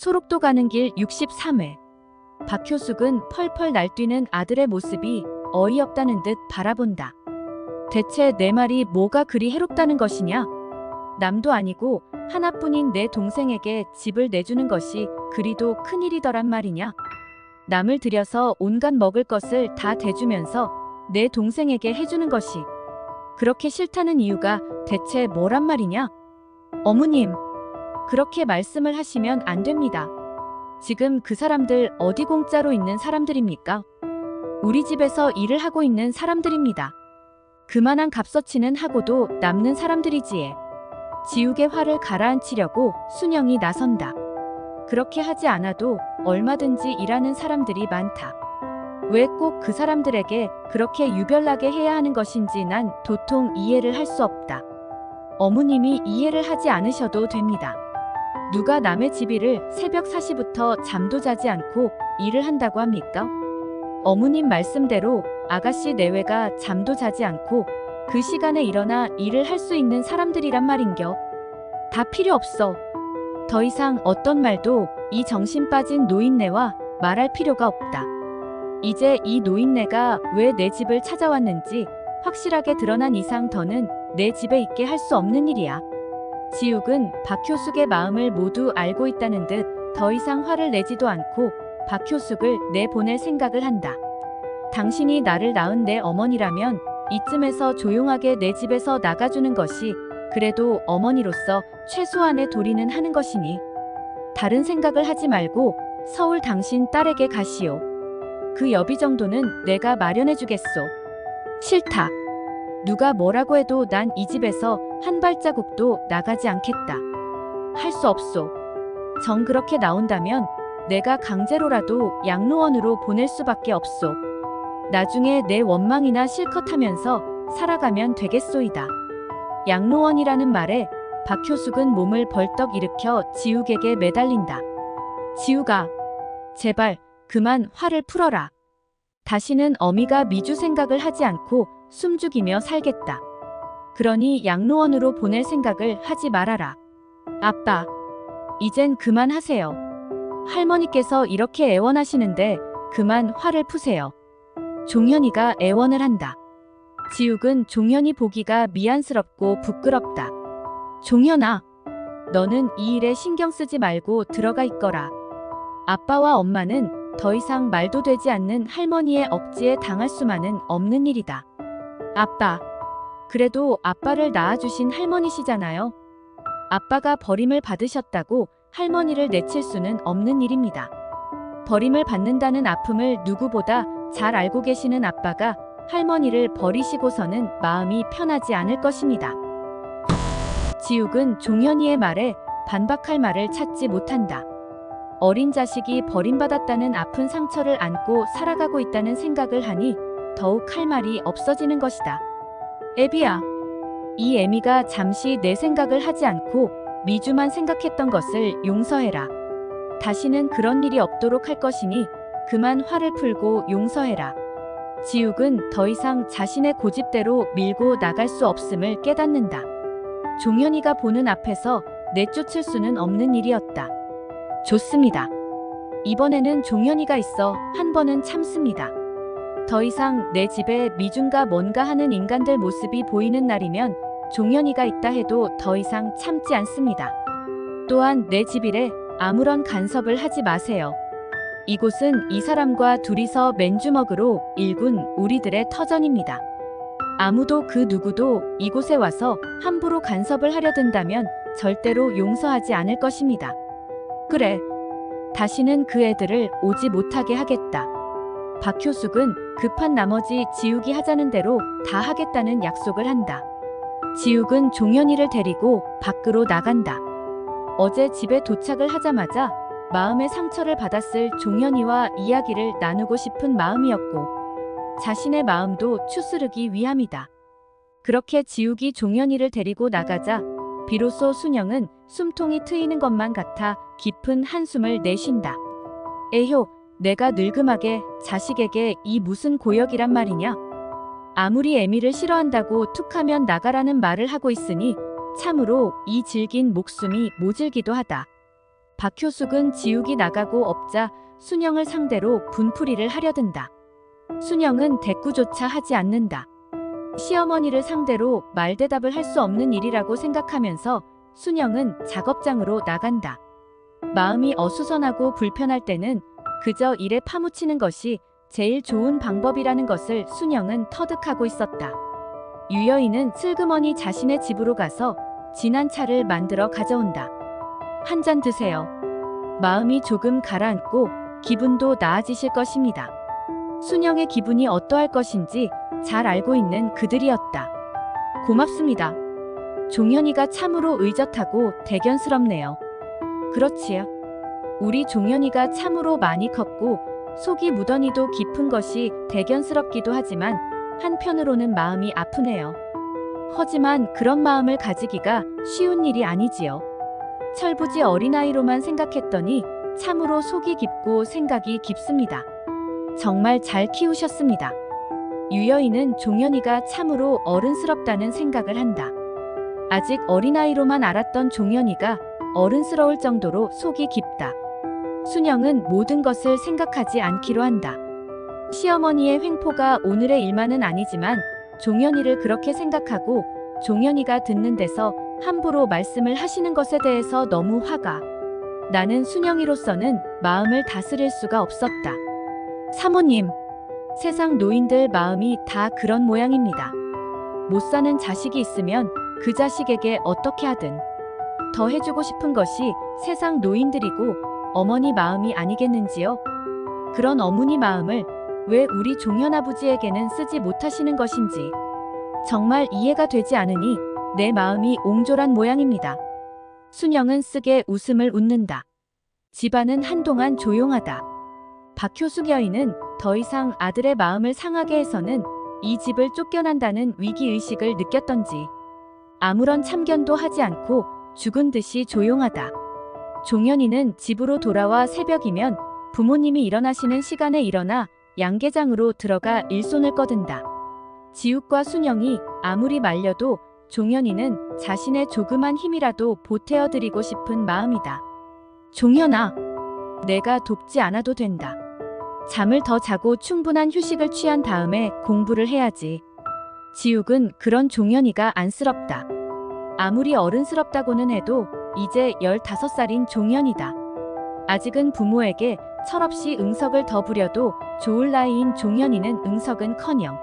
소록도 가는 길 63회. 박효숙은 펄펄 날뛰는 아들의 모습이 어이없다는 듯 바라본다. 대체 내 말이 뭐가 그리 해롭다는 것이냐? 남도 아니고 하나뿐인 내 동생에게 집을 내주는 것이 그리도 큰일이더란 말이냐? 남을 들여서 온갖 먹을 것을 다 대주면서 내 동생에게 해주는 것이 그렇게 싫다는 이유가 대체 뭐란 말이냐? 어머님, 그렇게 말씀을 하시면 안 됩니다. 지금 그 사람들 어디 공짜로 있는 사람들입니까? 우리 집에서 일을 하고 있는 사람들입니다. 그만한 값어치는 하고도 남는 사람들이지에. 지욱의 화를 가라앉히려고 순영이 나선다. 그렇게 하지 않아도 얼마든지 일하는 사람들이 많다. 왜 꼭 그 사람들에게 그렇게 유별나게 해야 하는 것인지 난 도통 이해를 할 수 없다. 어머님이 이해를 하지 않으셔도 됩니다. 누가 남의 집 일을 새벽 4시부터 잠도 자지 않고 일을 한다고 합니까? 어머님 말씀대로 아가씨 내외가 잠도 자지 않고 그 시간에 일어나 일을 할 수 있는 사람들이란 말인겨. 다 필요 없어. 더 이상 어떤 말도 이 정신 빠진 노인네와 말할 필요가 없다. 이제 이 노인네가 왜 내 집을 찾아왔는지 확실하게 드러난 이상 더는 내 집에 있게 할 수 없는 일이야. 지욱은 박효숙의 마음을 모두 알고 있다는 듯 더 이상 화를 내지도 않고 박효숙을 내보낼 생각을 한다. 당신이 나를 낳은 내 어머니라면 이쯤에서 조용하게 내 집에서 나가주는 것이 그래도 어머니로서 최소한의 도리는 하는 것이니 다른 생각을 하지 말고 서울 당신 딸에게 가시오. 그 여비 정도는 내가 마련해주겠소. 싫다. 누가 뭐라고 해도 난 이 집에서 한 발자국도 나가지 않겠다. 할 수 없소. 정 그렇게 나온다면 내가 강제로라도 양로원으로 보낼 수밖에 없소. 나중에 내 원망이나 실컷 하면서 살아가면 되겠소이다. 양로원이라는 말에 박효숙은 몸을 벌떡 일으켜 지욱에게 매달린다. 지욱아, 제발 그만 화를 풀어라. 다시는 어미가 미주 생각을 하지 않고 숨죽이며 살겠다. 그러니 양로원으로 보낼 생각을 하지 말아라. 아빠, 이젠 그만하세요. 할머니께서 이렇게 애원하시는데 그만 화를 푸세요. 종현이가 애원을 한다. 지욱은 종현이 보기가 미안스럽고 부끄럽다. 종현아, 너는 이 일에 신경 쓰지 말고 들어가 있거라. 아빠와 엄마는 더 이상 말도 되지 않는 할머니의 억지에 당할 수만은 없는 일이다. 아빠, 그래도 아빠를 낳아주신 할머니시잖아요. 아빠가 버림을 받으셨다고 할머니를 내칠 수는 없는 일입니다. 버림을 받는다는 아픔을 누구보다 잘 알고 계시는 아빠가 할머니를 버리시고서는 마음이 편하지 않을 것입니다. 지욱은 종현이의 말에 반박할 말을 찾지 못한다. 어린 자식이 버림받았다는 아픈 상처를 안고 살아가고 있다는 생각을 하니 더욱 할 말이 없어지는 것이다. 애비야, 이 애미가 잠시 내 생각을 하지 않고 미주만 생각했던 것을 용서해라. 다시는 그런 일이 없도록 할 것이니 그만 화를 풀고 용서해라. 지욱은 더 이상 자신의 고집대로 밀고 나갈 수 없음을 깨닫는다. 종현이가 보는 앞에서 내쫓을 수는 없는 일이었다. 좋습니다. 이번에는 종현이가 있어 한 번은 참습니다. 더 이상 내 집에 미중가 뭔가 하는 인간들 모습이 보이는 날이면 종현이가 있다 해도 더 이상 참지 않습니다. 또한 내 집 일에 아무런 간섭을 하지 마세요. 이곳은 이 사람과 둘이서 맨주먹으로 일군 우리들의 터전입니다. 아무도 그 누구도 이곳에 와서 함부로 간섭을 하려 든다면 절대로 용서하지 않을 것입니다. 그래, 다시는 그 애들을 오지 못하게 하겠다. 박효숙은 급한 나머지 지욱이 하자는 대로 다 하겠다는 약속을 한다. 지욱은 종현이를 데리고 밖으로 나간다. 어제 집에 도착을 하자마자 마음의 상처를 받았을 종현이와 이야기를 나누고 싶은 마음이었고 자신의 마음도 추스르기 위함이다. 그렇게 지욱이 종현이를 데리고 나가자 비로소 순영은 숨통이 트이는 것만 같아 깊은 한숨을 내쉰다. 에효, 내가 늙음하게 자식에게 이 무슨 고역이란 말이냐? 아무리 애미를 싫어한다고 툭하면 나가라는 말을 하고 있으니 참으로 이 질긴 목숨이 모질기도 하다. 박효숙은 지욱이 나가고 없자 순영을 상대로 분풀이를 하려든다. 순영은 대꾸조차 하지 않는다. 시어머니를 상대로 말대답을 할 수 없는 일이라고 생각하면서 순영은 작업장으로 나간다. 마음이 어수선하고 불편할 때는 그저 일에 파묻히는 것이 제일 좋은 방법이라는 것을 순영은 터득하고 있었다. 유여인은 슬그머니 자신의 집으로 가서 진한 차를 만들어 가져온다. 한 잔 드세요. 마음이 조금 가라앉고 기분도 나아지실 것입니다. 순영의 기분이 어떠할 것인지 잘 알고 있는 그들이었다. 고맙습니다. 종현이가 참으로 의젓하고 대견스럽네요. 그렇지요. 우리 종현이가 참으로 많이 컸고 속이 무던히도 깊은 것이 대견스럽기도 하지만 한편으로는 마음이 아프네요. 하지만 그런 마음을 가지기가 쉬운 일이 아니지요. 철부지 어린아이로만 생각했더니 참으로 속이 깊고 생각이 깊습니다. 정말 잘 키우셨습니다. 유여인은 종현이가 참으로 어른스럽다는 생각을 한다. 아직 어린아이로만 알았던 종현이가 어른스러울 정도로 속이 깊다. 순영은 모든 것을 생각하지 않기로 한다. 시어머니의 횡포가 오늘의 일만은 아니지만 종현이를 그렇게 생각하고 종현이가 듣는 데서 함부로 말씀을 하시는 것에 대해서 너무 화가 나는 순영이로서는 마음을 다스릴 수가 없었다. 사모님, 세상 노인들 마음이 다 그런 모양입니다. 못 사는 자식이 있으면 그 자식에게 어떻게 하든 더 해주고 싶은 것이 세상 노인들이고 어머니 마음이 아니겠는지요? 그런 어머니 마음을 왜 우리 종현 아버지에게는 쓰지 못하시는 것인지 정말 이해가 되지 않으니 내 마음이 옹졸한 모양입니다. 순영은 쓰게 웃음을 웃는다. 집안은 한동안 조용하다. 박효숙 여인은 더 이상 아들의 마음을 상하게 해서는 이 집을 쫓겨난다는 위기의식을 느꼈던지 아무런 참견도 하지 않고 죽은 듯이 조용하다. 종현이는 집으로 돌아와 새벽이면 부모님이 일어나시는 시간에 일어나 양계장으로 들어가 일손을 꺼든다. 지욱과 순영이 아무리 말려도 종현이는 자신의 조그만 힘이라도 보태어드리고 싶은 마음이다. 종현아, 내가 돕지 않아도 된다. 잠을 더 자고 충분한 휴식을 취한 다음에 공부를 해야지. 지욱은 그런 종현이가 안쓰럽다. 아무리 어른스럽다고는 해도 이제 15살인 종현이다. 아직은 부모에게 철없이 응석을 더 부려도 좋을 나이인 종현이는 응석은커녕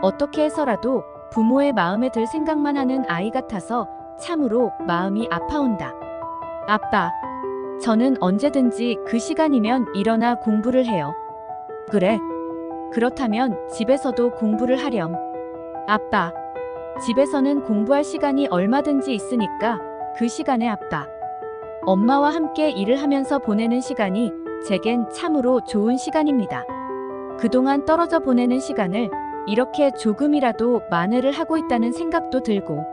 어떻게 해서라도 부모의 마음에 들 생각만 하는 아이 같아서 참으로 마음이 아파온다. 아빠, 저는 언제든지 그 시간이면 일어나 공부를 해요. 그래. 그렇다면 집에서도 공부를 하렴. 아빠, 집에서는 공부할 시간이 얼마든지 있으니까 그 시간에 아빠, 엄마와 함께 일을 하면서 보내는 시간이 제겐 참으로 좋은 시간입니다. 그동안 떨어져 보내는 시간을 이렇게 조금이라도 만회를 하고 있다는 생각도 들고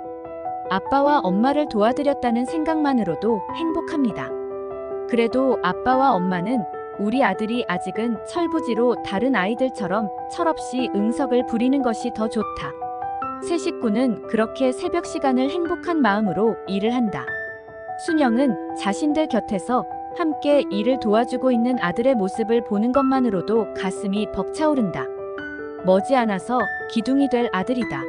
아빠와 엄마를 도와드렸다는 생각만으로도 행복합니다. 그래도 아빠와 엄마는 우리 아들이 아직은 철부지로 다른 아이들처럼 철없이 응석을 부리는 것이 더 좋다. 세 식구는 그렇게 새벽 시간을 행복한 마음으로 일을 한다. 순영은 자신들 곁에서 함께 일을 도와주고 있는 아들의 모습을 보는 것만으로도 가슴이 벅차오른다. 머지않아서 기둥이 될 아들이다.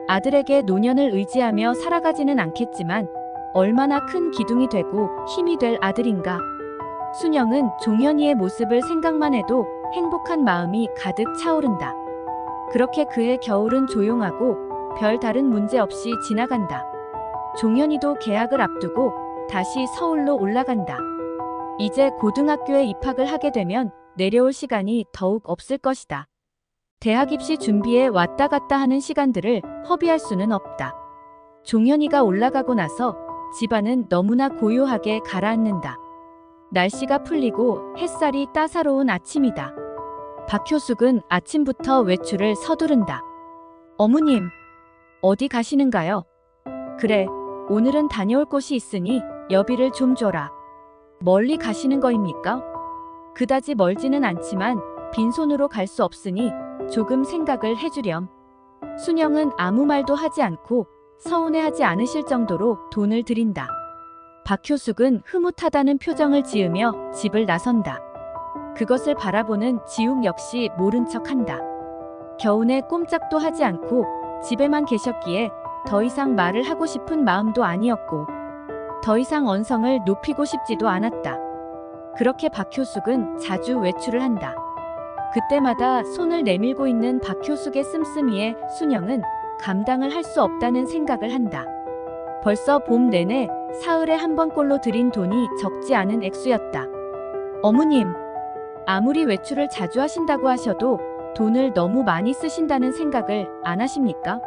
아들에게 노년을 의지하며 살아가지는 않겠지만 얼마나 큰 기둥이 되고 힘이 될 아들인가. 순영은 종현이의 모습을 생각만 해도 행복한 마음이 가득 차오른다. 그렇게 그의 겨울은 조용하고 별 다른 문제 없이 지나간다. 종현이도 개학을 앞두고 다시 서울로 올라간다. 이제 고등학교에 입학을 하게 되면 내려올 시간이 더욱 없을 것이다. 대학 입시 준비에 왔다 갔다 하는 시간들을 허비할 수는 없다. 종현이가 올라가고 나서 집안은 너무나 고요하게 가라앉는다. 날씨가 풀리고 햇살이 따사로운 아침이다. 박효숙은 아침부터 외출을 서두른다. 어머님, 어디 가시는가요? 그래, 오늘은 다녀올 곳이 있으니 여비를 좀 줘라. 멀리 가시는 거입니까? 그다지 멀지는 않지만 빈손으로 갈 수 없으니 조금 생각을 해주렴. 순영은 아무 말도 하지 않고 서운해하지 않으실 정도로 돈을 드린다. 박효숙은 흐뭇하다는 표정을 지으며 집을 나선다. 그것을 바라보는 지웅 역시 모른 척한다. 겨우내 꼼짝도 하지 않고 집에만 계셨기에 더 이상 말을 하고 싶은 마음도 아니었고 더 이상 언성을 높이고 싶지도 않았다. 그렇게 박효숙은 자주 외출을 한다. 그때마다 손을 내밀고 있는 박효숙의 씀씀이에 순영은 감당을 할 수 없다는 생각을 한다. 벌써 봄 내내 사흘에 한 번꼴로 들인 돈이 적지 않은 액수였다. 어머님, 아무리 외출을 자주 하신다고 하셔도 돈을 너무 많이 쓰신다는 생각을 안 하십니까?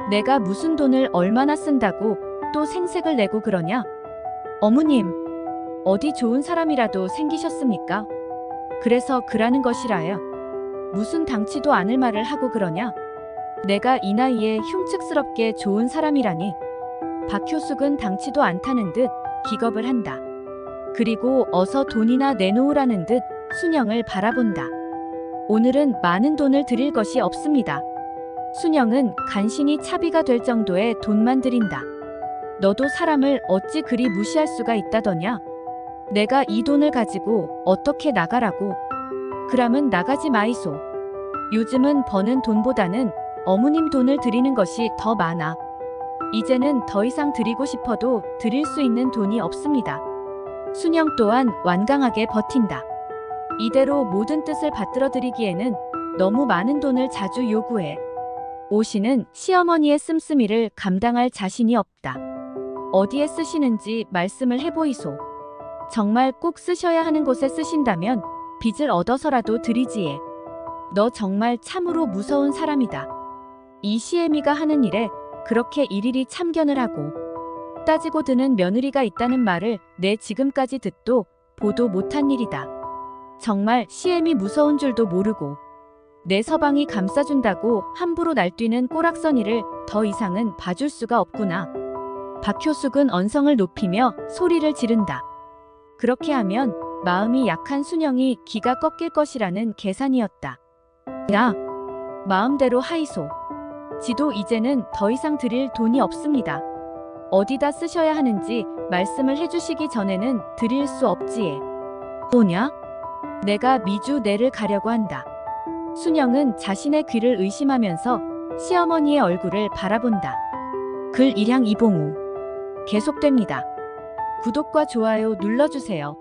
내가 무슨 돈을 얼마나 쓴다고 또 생색을 내고 그러냐? 어머님, 어디 좋은 사람이라도 생기셨습니까? 그래서 그라는 것이라요. 무슨 당치도 않을 말을 하고 그러냐? 내가 이 나이에 흉측스럽게 좋은 사람이라니. 박효숙은 당치도 않다는 듯 기겁을 한다. 그리고 어서 돈이나 내놓으라는 듯 순영을 바라본다. 오늘은 많은 돈을 드릴 것이 없습니다. 순영은 간신히 차비가 될 정도의 돈만 드린다. 너도 사람을 어찌 그리 무시할 수가 있다더냐? 내가 이 돈을 가지고 어떻게 나가라고? 그러면 나가지 마이소. 요즘은 버는 돈보다는 어머님 돈을 드리는 것이 더 많아. 이제는 더 이상 드리고 싶어도 드릴 수 있는 돈이 없습니다. 순영 또한 완강하게 버틴다. 이대로 모든 뜻을 받들어 드리기에는 너무 많은 돈을 자주 요구해. 오씨는 시어머니의 씀씀이를 감당할 자신이 없다. 어디에 쓰시는지 말씀을 해보이소. 정말 꼭 쓰셔야 하는 곳에 쓰신다면 빚을 얻어서라도 드리지에. 너 정말 참으로 무서운 사람이다. 이 시애미가 하는 일에 그렇게 일일이 참견을 하고 따지고 드는 며느리가 있다는 말을 내 지금까지 듣도 보도 못한 일이다. 정말 시애미 무서운 줄도 모르고 내 서방이 감싸준다고 함부로 날뛰는 꼬락서니를 더 이상은 봐줄 수가 없구나. 박효숙은 언성을 높이며 소리를 지른다. 그렇게 하면 마음이 약한 순영이 기가 꺾일 것이라는 계산이었다. 야, 마음대로 하이소. 지도 이제는 더 이상 드릴 돈이 없습니다. 어디다 쓰셔야 하는지 말씀을 해주시기 전에는 드릴 수 없지에. 뭐냐? 내가 미주 내를 가려고 한다. 순영은 자신의 귀를 의심하면서 시어머니의 얼굴을 바라본다. 글 일향 이봉우. 계속됩니다. 구독과 좋아요 눌러주세요.